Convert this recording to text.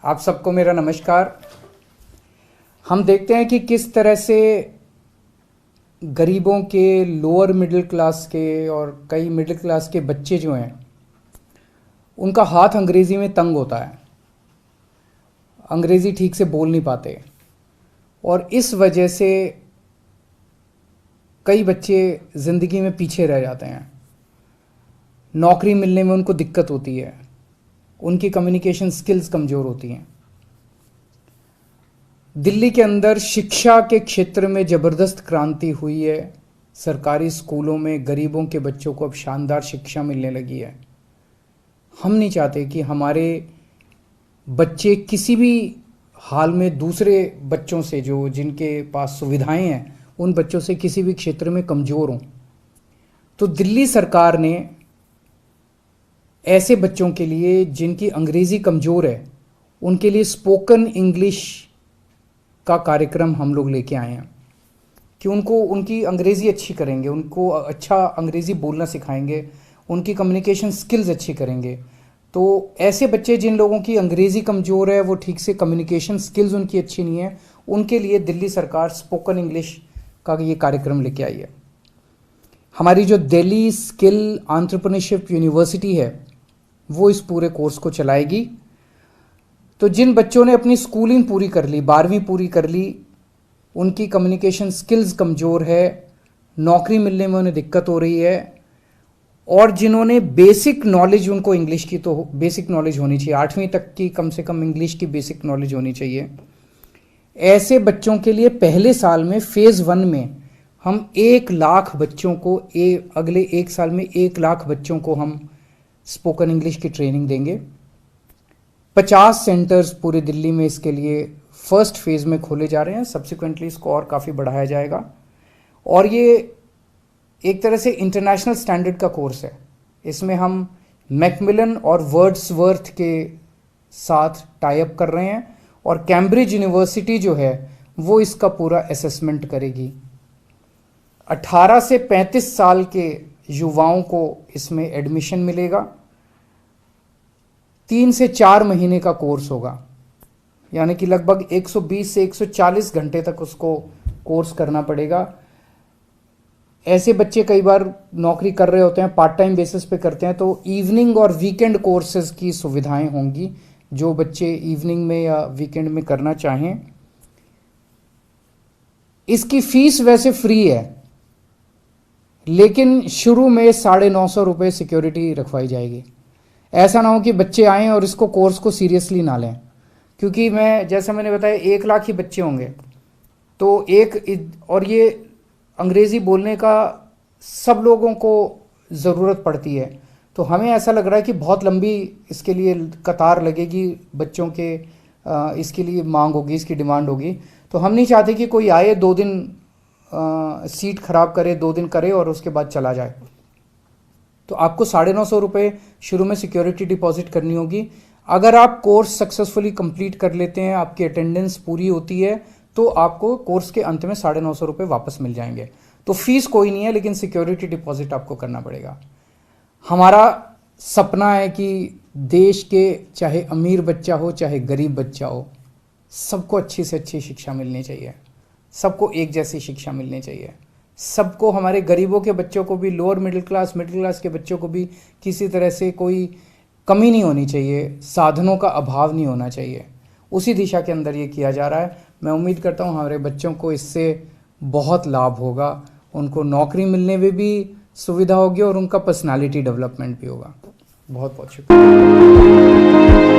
आप सबको मेरा नमस्कार। हम देखते हैं कि किस तरह से गरीबों के, लोअर मिडिल क्लास के और कई मिडिल क्लास के बच्चे जो हैं उनका हाथ अंग्रेज़ी में तंग होता है, अंग्रेज़ी ठीक से बोल नहीं पाते और इस वजह से कई बच्चे ज़िंदगी में पीछे रह जाते हैं। नौकरी मिलने में उनको दिक्कत होती है, उनकी कम्युनिकेशन स्किल्स कमज़ोर होती हैं। दिल्ली के अंदर शिक्षा के क्षेत्र में ज़बरदस्त क्रांति हुई है। सरकारी स्कूलों में गरीबों के बच्चों को अब शानदार शिक्षा मिलने लगी है। हम नहीं चाहते कि हमारे बच्चे किसी भी हाल में दूसरे बच्चों से, जो जिनके पास सुविधाएं हैं, उन बच्चों से किसी भी क्षेत्र में कमज़ोर हों। तो दिल्ली सरकार ने ऐसे बच्चों के लिए जिनकी अंग्रेज़ी कमज़ोर है, उनके लिए स्पोकन इंग्लिश का कार्यक्रम हम लोग लेके आए हैं कि उनको उनकी अंग्रेज़ी अच्छी करेंगे, उनको अच्छा अंग्रेज़ी बोलना सिखाएंगे, उनकी कम्युनिकेशन स्किल्स अच्छी करेंगे। तो ऐसे बच्चे जिन लोगों की अंग्रेज़ी कमज़ोर है, वो ठीक से कम्युनिकेशन स्किल्स उनकी अच्छी नहीं है, उनके लिए दिल्ली सरकार स्पोकन इंग्लिश का ये कार्यक्रम लेके आई है। हमारी जो दिल्ली स्किल एंटरप्रेन्योरशिप यूनिवर्सिटी है वो इस पूरे कोर्स को चलाएगी। तो जिन बच्चों ने अपनी स्कूलिंग पूरी कर ली, 12वीं पूरी कर ली, उनकी कम्युनिकेशन स्किल्स कमज़ोर है, नौकरी मिलने में उन्हें दिक्कत हो रही है, और जिन्होंने बेसिक नॉलेज, उनको इंग्लिश की तो बेसिक नॉलेज होनी चाहिए, 8वीं तक की कम से कम इंग्लिश की बेसिक नॉलेज होनी चाहिए। ऐसे बच्चों के लिए पहले साल में फेज़ 1 में हम 1 लाख बच्चों को, अगले 1 साल में 1 लाख बच्चों को हम स्पोकन इंग्लिश की ट्रेनिंग देंगे। 50 सेंटर्स पूरे दिल्ली में इसके लिए फर्स्ट फेज़ में खोले जा रहे हैं। सब्सिक्वेंटली इसको और काफ़ी बढ़ाया जाएगा और ये एक तरह से इंटरनेशनल स्टैंडर्ड का कोर्स है। इसमें हम मैकमिलन और वर्ड्सवर्थ के साथ टाई अप कर रहे हैं और कैम्ब्रिज यूनिवर्सिटी जो है वो इसका पूरा असेसमेंट करेगी। 18 से 35 साल के युवाओं को इसमें एडमिशन मिलेगा। 3 से 4 महीने का कोर्स होगा, यानी कि लगभग 120 से 140 घंटे तक उसको कोर्स करना पड़ेगा। ऐसे बच्चे कई बार नौकरी कर रहे होते हैं, पार्ट टाइम बेसिस पे करते हैं, तो इवनिंग और वीकेंड कोर्सेज की सुविधाएं होंगी जो बच्चे इवनिंग में या वीकेंड में करना चाहें। इसकी फीस वैसे फ्री है, लेकिन शुरू में 950 रुपये सिक्योरिटी रखवाई जाएगी। ऐसा ना हो कि बच्चे आएँ और इसको कोर्स को सीरियसली ना लें, क्योंकि जैसा मैंने बताया 1 लाख ही बच्चे होंगे। तो और ये अंग्रेज़ी बोलने का सब लोगों को ज़रूरत पड़ती है, तो हमें ऐसा लग रहा है कि बहुत लंबी इसके लिए कतार लगेगी, बच्चों के इसके लिए मांग होगी, इसकी डिमांड होगी। तो हम नहीं चाहते कि कोई आए, 2 दिन सीट ख़राब करे, 2 दिन करे और उसके बाद चला जाए। तो आपको 950 रुपये शुरू में सिक्योरिटी डिपॉजिट करनी होगी। अगर आप कोर्स सक्सेसफुली कंप्लीट कर लेते हैं, आपकी अटेंडेंस पूरी होती है, तो आपको कोर्स के अंत में 950 रुपये वापस मिल जाएंगे। तो फीस कोई नहीं है, लेकिन सिक्योरिटी डिपॉजिट आपको करना पड़ेगा। हमारा सपना है कि देश के चाहे अमीर बच्चा हो चाहे गरीब बच्चा हो, सबको अच्छी से अच्छी शिक्षा मिलनी चाहिए, सबको एक जैसी शिक्षा मिलनी चाहिए। सबको, हमारे गरीबों के बच्चों को भी, लोअर मिडिल क्लास के बच्चों को भी किसी तरह से कोई कमी नहीं होनी चाहिए, साधनों का अभाव नहीं होना चाहिए। उसी दिशा के अंदर ये किया जा रहा है। मैं उम्मीद करता हूँ हमारे बच्चों को इससे बहुत लाभ होगा, उनको नौकरी मिलने में भी सुविधा होगी और उनका पर्सनालिटी डेवलपमेंट भी होगा। बहुत बहुत शुक्रिया।